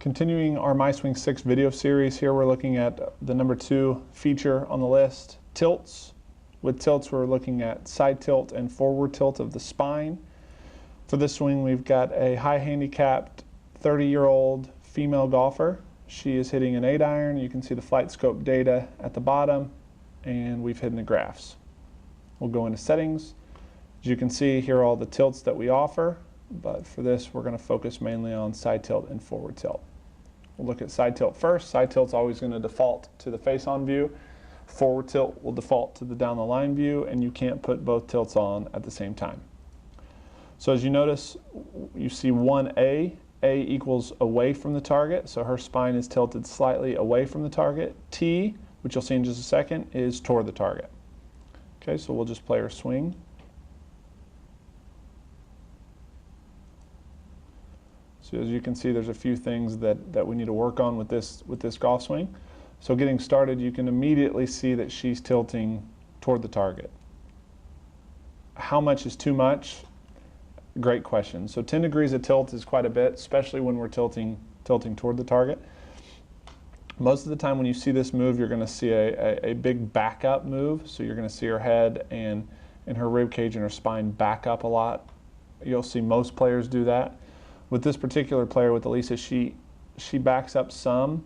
Continuing our MySwing 6 video series, here we're looking at the number 2 feature on the list, tilts. With tilts, we're looking at side tilt and forward tilt of the spine. For this swing, we've got a high handicapped 30-year-old female golfer. She is hitting an 8-iron. You can see the flight scope data at the bottom, and we've hidden the graphs. We'll go into settings. As you can see, here are all the tilts that we offer, but for this, we're going to focus mainly on side tilt and forward tilt. We'll look at side tilt first. Side tilt's always going to default to the face-on view. Forward tilt will default to the down-the-line view, and you can't put both tilts on at the same time. So as you notice, you see 1A. A equals away from the target, so her spine is tilted slightly away from the target. T, which you'll see in just a second, is toward the target. Okay, so we'll just play her swing. So as you can see, there's a few things that we need to work on with this golf swing. So getting started, you can immediately see that she's tilting toward the target. How much is too much? Great question. So 10 degrees of tilt is quite a bit, especially when we're tilting toward the target. Most of the time when you see this move, you're going to see a big back up move. So you're going to see her head and her rib cage and her spine back up a lot. You'll see most players do that. With this particular player, with Elisa, she backs up some,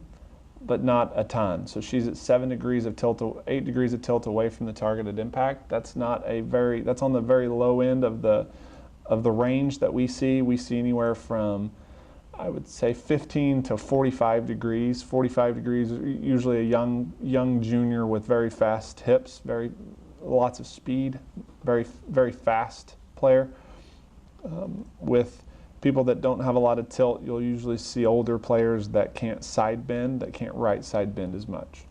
but not a ton. So she's at 7 degrees of tilt, 8 degrees of tilt away from the target at impact. That's on the very low end of the range that we see. We see anywhere from, I would say, 15 to 45 degrees. 45 degrees, usually a young junior with very fast hips, lots of speed, very fast player. With people that don't have a lot of tilt, you'll usually see older players that can't side bend, that can't right side bend as much.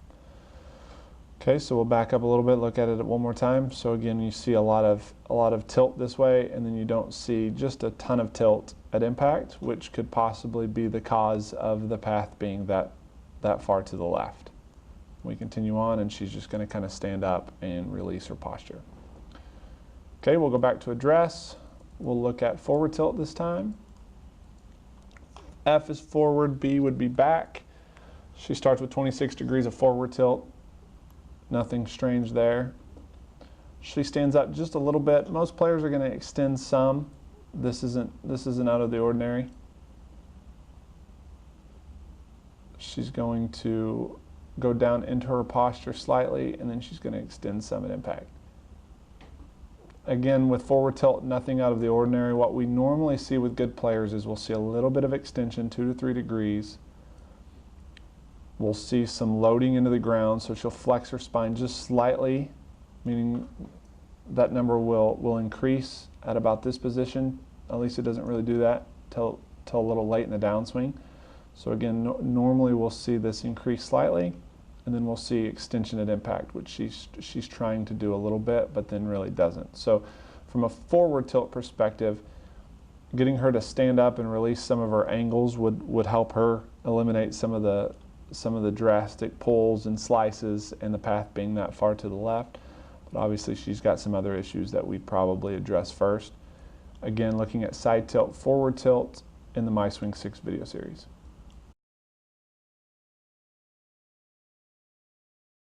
Okay, so we'll back up a little bit, look at it one more time. So again, you see a lot of tilt this way, and then you don't see just a ton of tilt at impact, which could possibly be the cause of the path being that far to the left. We continue on, and she's just going to kind of stand up and release her posture. Okay, we'll go back to address. We'll look at forward tilt this time. F is forward, B would be back. She starts with 26 degrees of forward tilt. Nothing strange there. She stands up just a little bit. Most players are going to extend some. This isn't out of the ordinary. She's going to go down into her posture slightly, and then she's going to extend some at impact. Again, with forward tilt, nothing out of the ordinary. What we normally see with good players is we'll see a little bit of extension, 2 to 3 degrees. We'll see some loading into the ground, so she'll flex her spine just slightly, meaning that number will increase at about this position. At least it doesn't really do that till a little late in the downswing. So again, normally we'll see this increase slightly, and then we'll see extension at impact, which she's trying to do a little bit, but then really doesn't. So from a forward tilt perspective, getting her to stand up and release some of her angles would help her eliminate some of the drastic pulls and slices and the path being that far to the left. But obviously she's got some other issues that we'd probably address first. Again, looking at side tilt, forward tilt in the MySwing 6 video series.